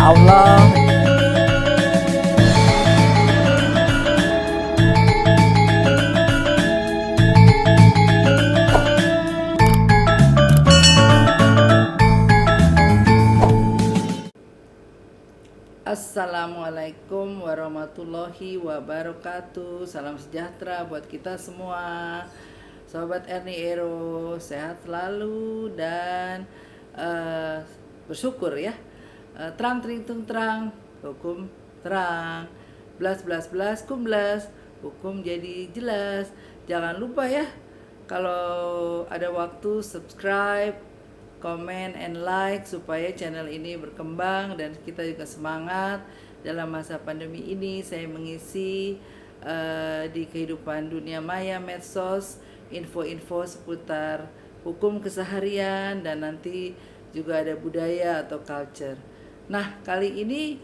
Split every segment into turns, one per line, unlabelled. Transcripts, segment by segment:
Allah. Assalamualaikum warahmatullahi wabarakatuh. Salam sejahtera buat kita semua. Sobat Erni Ero, sehat selalu dan bersyukur ya. Terang terintung terang, hukum terang. Belas belas belas kumblas, hukum jadi jelas. Jangan lupa ya, kalau ada waktu subscribe, comment and like supaya channel ini berkembang dan kita juga semangat dalam masa pandemi ini. Saya mengisi di kehidupan dunia maya, medsos, info-info seputar hukum keseharian dan nanti juga ada budaya atau culture. Nah, kali ini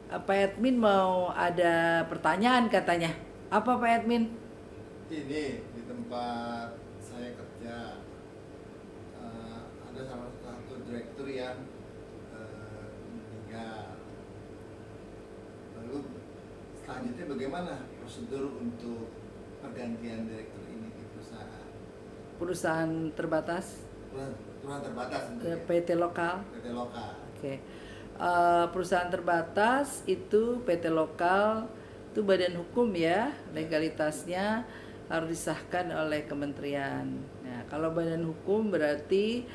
Pak Admin mau ada pertanyaan katanya. Apa Pak Admin?
Ini di tempat saya kerja ada salah satu direktur yang meninggal. Lalu selanjutnya bagaimana prosedur untuk pergantian direktur ini di perusahaan?
Perusahaan terbatas?
Perusahaan terbatas tentunya.
PT lokal?
PT lokal.
Oke. Perusahaan terbatas itu PT lokal itu badan hukum ya, legalitasnya harus disahkan oleh kementerian. Nah, kalau badan hukum berarti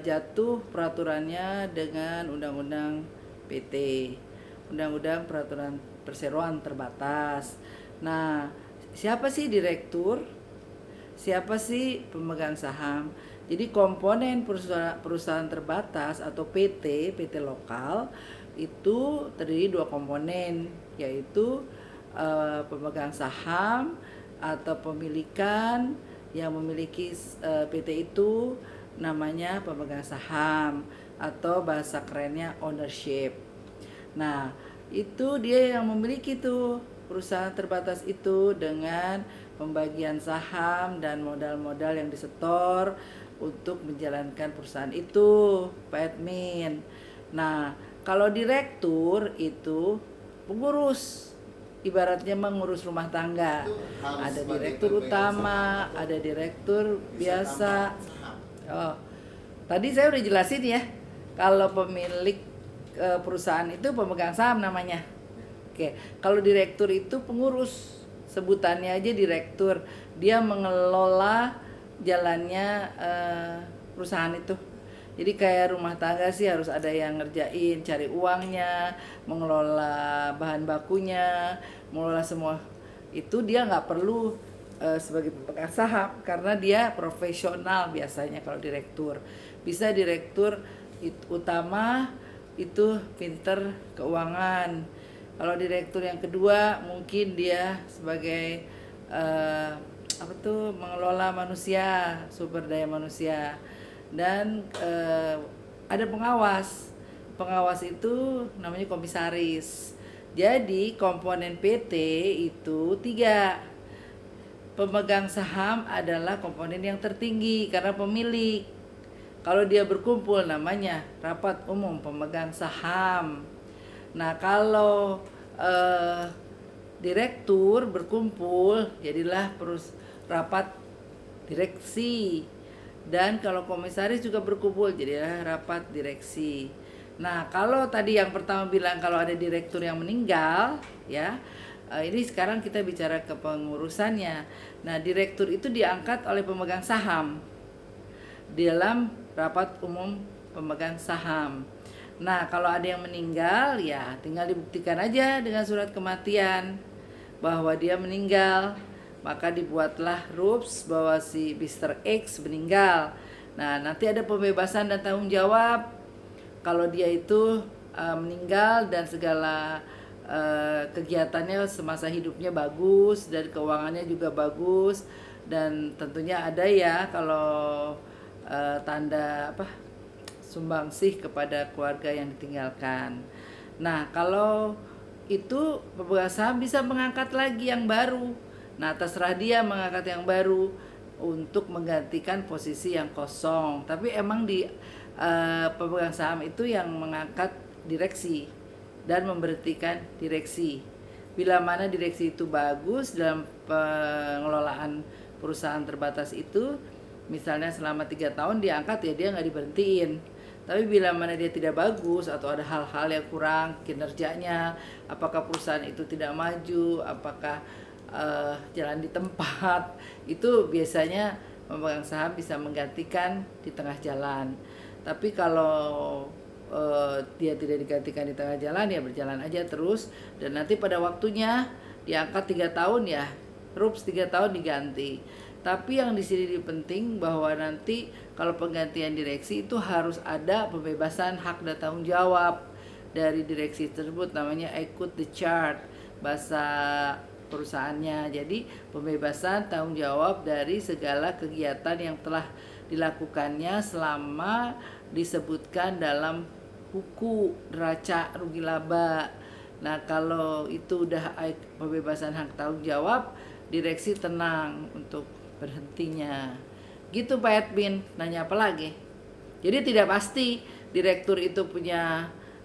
jatuh peraturannya dengan undang-undang PT, undang-undang peraturan perseroan terbatas. Nah, siapa sih direktur? Siapa sih pemegang saham? Jadi komponen perusahaan terbatas atau PT lokal itu terdiri dua komponen, yaitu pemegang saham atau pemilikan yang memiliki PT itu namanya pemegang saham atau bahasa kerennya ownership. Nah, itu dia yang memiliki tuh perusahaan terbatas itu dengan pembagian saham dan modal-modal yang disetor untuk menjalankan perusahaan itu, Pak Admin. Nah, kalau direktur itu pengurus, ibaratnya mengurus rumah tangga. Ada direktur utama, ada direktur biasa. Oh, tadi saya udah jelasin ya, kalau pemilik perusahaan itu pemegang saham namanya. Oke, kalau direktur itu pengurus, sebutannya aja direktur. Dia mengelola jalannya perusahaan itu. Jadi kayak rumah tangga sih harus ada yang ngerjain, cari uangnya, mengelola bahan bakunya, mengelola semua. Itu dia nggak perlu sebagai pemegang saham karena dia profesional biasanya kalau direktur. Bisa direktur utama itu pinter keuangan. Kalau direktur yang kedua mungkin dia sebagai mengelola manusia, sumber daya manusia. Dan ada pengawas. Pengawas itu namanya komisaris. Jadi komponen PT itu 3. Pemegang saham adalah komponen yang tertinggi karena pemilik. Kalau dia berkumpul namanya rapat umum pemegang saham. Nah, kalau direktur berkumpul jadilah rapat direksi. Dan kalau komisaris juga berkumpul jadilah rapat direksi. Nah, kalau tadi yang pertama bilang kalau ada direktur yang meninggal ya, ini sekarang kita bicara kepengurusannya. Nah, direktur itu diangkat oleh pemegang saham dalam rapat umum pemegang saham. Nah, kalau ada yang meninggal ya tinggal dibuktikan aja dengan surat kematian bahwa dia meninggal. Maka dibuatlah rups bahwa si Mr. X meninggal. Nah, nanti ada pembebasan dan tanggung jawab kalau dia itu meninggal dan segala kegiatannya semasa hidupnya bagus dan keuangannya juga bagus. Dan tentunya ada ya kalau tanda sumbangsih kepada keluarga yang ditinggalkan. Nah, kalau itu pemegang saham bisa mengangkat lagi yang baru. Nah, terserah dia mengangkat yang baru untuk menggantikan posisi yang kosong. Tapi emang di pemegang saham itu yang mengangkat direksi dan memberhentikan direksi. Bila mana direksi itu bagus dalam pengelolaan perusahaan terbatas itu, misalnya selama 3 tahun diangkat ya dia nggak diberhentiin. Tapi bila mana dia tidak bagus atau ada hal-hal yang kurang kinerjanya, apakah perusahaan itu tidak maju, apakah jalan di tempat, itu biasanya pemegang saham bisa menggantikan di tengah jalan. Tapi kalau dia tidak digantikan di tengah jalan, ya berjalan aja terus, dan nanti pada waktunya diangkat 3 tahun ya, rups 3 tahun diganti. Tapi yang di sini penting bahwa nanti kalau penggantian direksi itu harus ada pembebasan hak dan tanggung jawab dari direksi tersebut, namanya equit the chart bahasa perusahaannya. Jadi pembebasan tanggung jawab dari segala kegiatan yang telah dilakukannya selama disebutkan dalam buku neraca rugi laba. Nah, kalau itu udah pembebasan hak tanggung jawab, direksi tenang untuk berhentinya. Gitu Pak Edwin, nanya apa lagi? Jadi tidak pasti direktur itu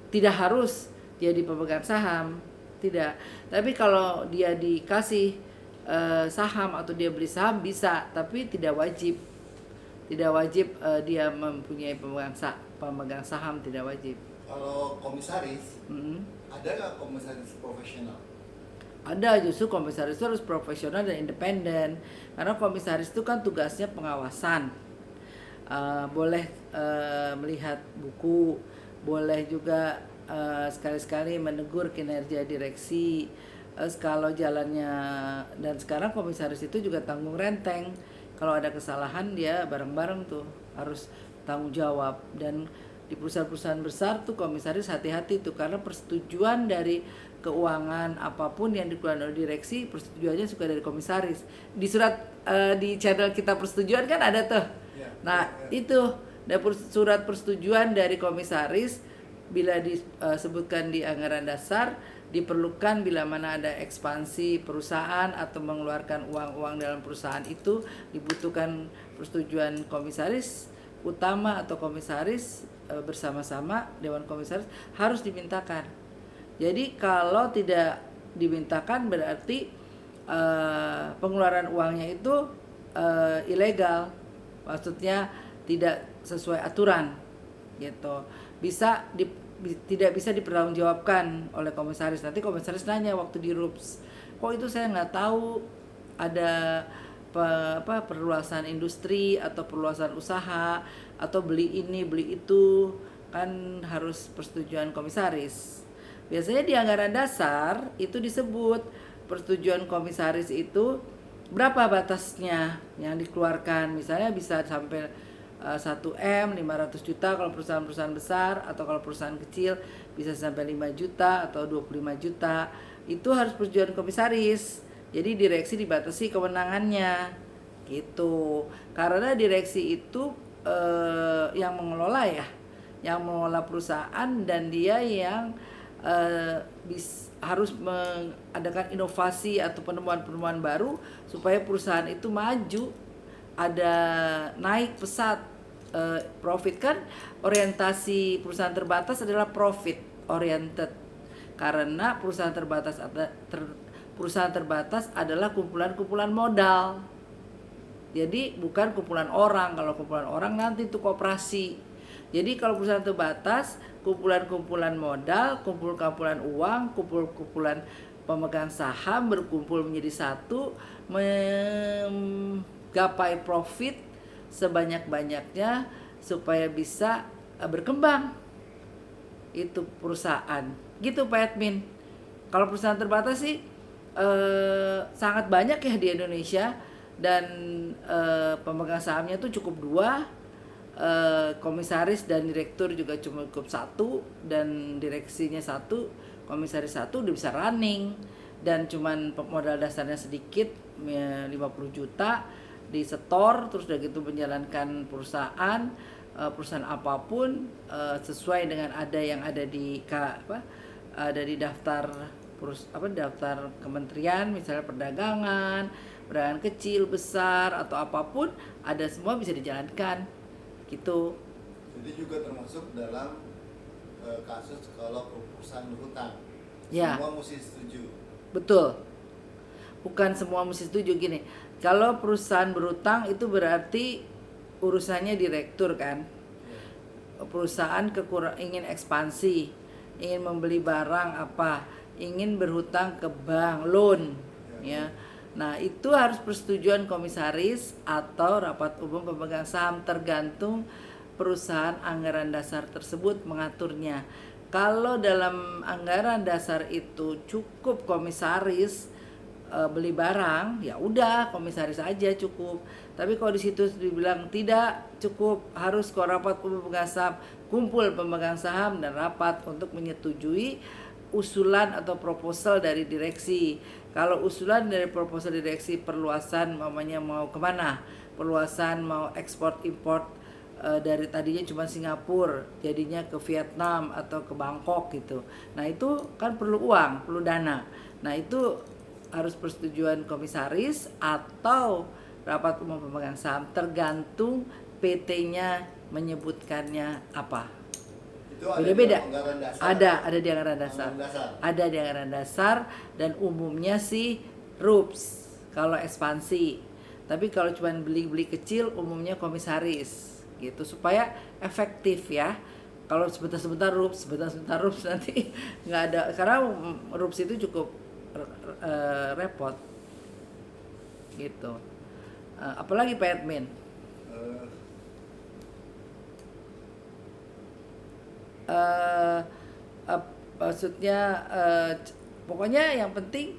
tidak harus jadi pemegang saham, tidak. Tapi kalau dia dikasih saham atau dia beli saham bisa, tapi tidak wajib. Tidak wajib dia mempunyai pemegang saham, tidak wajib.
Kalau komisaris, ada nggak komisaris profesional?
Ada, justru komisaris itu harus profesional dan independen. Karena komisaris itu kan tugasnya pengawasan. Boleh melihat buku, boleh juga sekali-sekali menegur kinerja direksi. Kalau jalannya, dan sekarang komisaris itu juga tanggung renteng. Kalau ada kesalahan dia bareng-bareng tuh harus tanggung jawab. Dan di perusahaan-perusahaan besar tuh komisaris hati-hati tuh, karena persetujuan dari keuangan apapun yang dikeluarkan oleh direksi, persetujuannya suka dari komisaris. Di surat di channel kita persetujuan kan ada tuh. Nah itu surat persetujuan dari komisaris bila disebutkan di anggaran dasar, diperlukan bila mana ada ekspansi perusahaan atau mengeluarkan uang-uang dalam perusahaan itu, dibutuhkan persetujuan komisaris utama atau komisaris bersama-sama Dewan Komisaris harus dimintakan. Jadi kalau tidak dimintakan berarti pengeluaran uangnya itu ilegal, maksudnya tidak sesuai aturan gitu. Tidak bisa dipertanggungjawabkan oleh komisaris. Nanti komisaris nanya waktu di RUPS, kok itu saya nggak tahu ada perluasan industri atau perluasan usaha atau beli ini beli itu, kan harus persetujuan komisaris. Biasanya di anggaran dasar itu disebut persetujuan komisaris itu berapa batasnya yang dikeluarkan. Misalnya bisa sampai 1M 500 juta kalau perusahaan-perusahaan besar, atau kalau perusahaan kecil bisa sampai 5 juta atau 25 juta. Itu harus persetujuan komisaris. Jadi direksi dibatasi kewenangannya gitu. Karena direksi itu yang mengelola yang mengelola perusahaan, dan dia yang harus mengadakan inovasi atau penemuan-penemuan baru supaya perusahaan itu maju, ada naik pesat, profit. Kan orientasi perusahaan terbatas adalah profit oriented, karena perusahaan terbatas adalah kumpulan-kumpulan modal. Jadi bukan kumpulan orang. Kalau kumpulan orang nanti itu koperasi. Jadi kalau perusahaan terbatas, kumpulan-kumpulan modal, kumpulan uang, kumpulan pemegang saham berkumpul menjadi satu, menggapai profit sebanyak-banyaknya supaya bisa berkembang itu perusahaan. Gitu Pak Edwin. Kalau perusahaan terbatas sih sangat banyak ya di Indonesia, dan pemegang sahamnya tuh cukup 2, komisaris dan direktur juga cukup 1, dan direksinya 1, komisaris 1 udah bisa running, dan cuman modal dasarnya sedikit 50 juta disetor, terus udah gitu menjalankan perusahaan apapun sesuai dengan yang ada di daftar daftar kementerian, misalnya perdagangan kecil, besar, atau apapun, ada semua bisa dijalankan gitu.
Jadi juga termasuk dalam kasus kalau perusahaan berhutang.
Ya.
Semua mesti setuju.
Betul. Bukan semua mesti setuju gini. Kalau perusahaan berhutang itu berarti urusannya direktur kan. Perusahaan ingin ekspansi, ingin membeli barang apa, ingin berhutang ke bank, loan, ya. Nah, itu harus persetujuan komisaris atau rapat umum pemegang saham, tergantung perusahaan anggaran dasar tersebut mengaturnya. Kalau dalam anggaran dasar itu cukup komisaris beli barang, ya udah komisaris aja cukup. Tapi kalau di situ dibilang tidak cukup, harus ke rapat umum pemegang saham, kumpul pemegang saham dan rapat untuk menyetujui usulan atau proposal dari direksi. Kalau usulan dari proposal direksi perluasan, mamanya mau kemana? Perluasan mau ekspor import dari tadinya cuma Singapura, jadinya ke Vietnam atau ke Bangkok gitu. Nah itu kan perlu uang, perlu dana. Nah itu harus persetujuan komisaris atau rapat umum pemegang saham, tergantung PT-nya menyebutkannya apa.
Itu
Beda-beda.
Ada
Ada di anggaran dasar. Ada di anggaran dasar dan umumnya sih RUPS kalau ekspansi. Tapi kalau cuma beli-beli kecil umumnya komisaris gitu supaya efektif ya. Kalau sebentar-sebentar RUPS, sebentar-sebentar RUPS nanti nggak ada, karena RUPS itu cukup repot gitu. Apalagi Pak Admin? Maksudnya pokoknya yang penting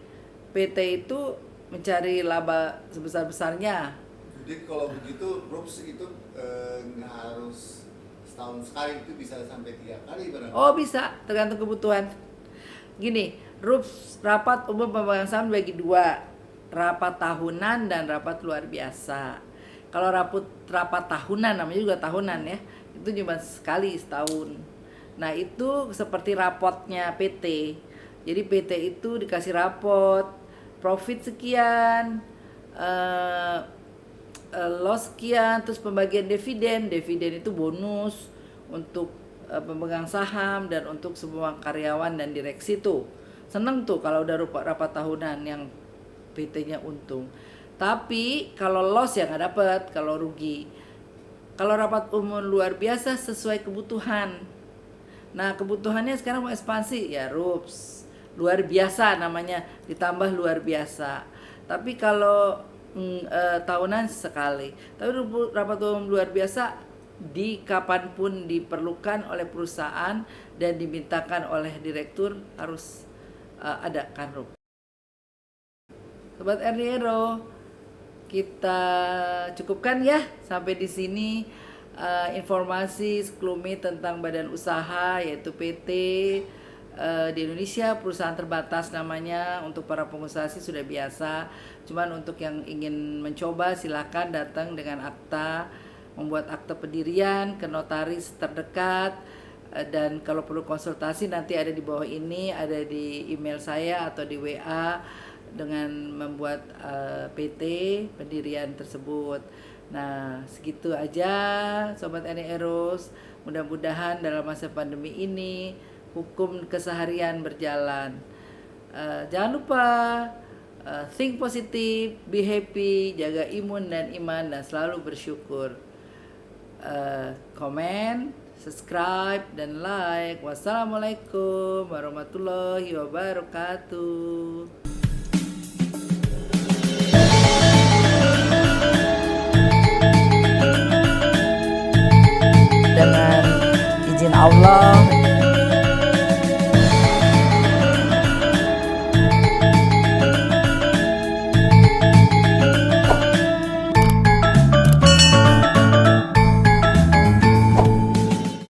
PT itu mencari laba sebesar-besarnya.
Jadi kalau begitu RUPS itu nggak harus setahun sekali, itu bisa sampai 3 kali barang.
Oh bisa, tergantung kebutuhan. Gini, RUPS rapat umum pemegang saham bagi 2, rapat tahunan dan rapat luar biasa. Kalau rapat tahunan, namanya juga tahunan ya, itu cuma sekali setahun. Nah itu seperti rapotnya PT. Jadi PT itu dikasih rapot profit sekian, loss sekian, terus pembagian dividen itu bonus untuk pemegang saham dan untuk semua karyawan dan direksi tuh. Seneng tuh kalau udah rapat tahunan yang PT-nya untung. Tapi kalau loss ya nggak dapet, kalau rugi. Kalau rapat umum luar biasa sesuai kebutuhan. Nah kebutuhannya sekarang mau ekspansi ya RUPS luar biasa namanya, ditambah luar biasa. Tapi kalau tahunan sekali. Tapi rapat umum luar biasa di kapanpun diperlukan oleh perusahaan dan dimintakan oleh direktur harus ada kan RUPS. Sobat Erniero, kita cukupkan ya sampai di sini informasi sekelumit tentang badan usaha yaitu PT di Indonesia, perusahaan terbatas namanya. Untuk para pengusaha sih sudah biasa, cuman untuk yang ingin mencoba silakan datang dengan akta, membuat akta pendirian ke notaris terdekat, dan kalau perlu konsultasi nanti ada di bawah ini, ada di email saya atau di WA dengan membuat PT pendirian tersebut. Nah segitu aja Sobat Ernieros, mudah-mudahan dalam masa pandemi ini hukum keseharian berjalan. Jangan lupa think positif, be happy, jaga imun dan iman, dan selalu bersyukur. Komen, subscribe, dan like. Wassalamualaikum warahmatullahi wabarakatuh. Dengan izin Allah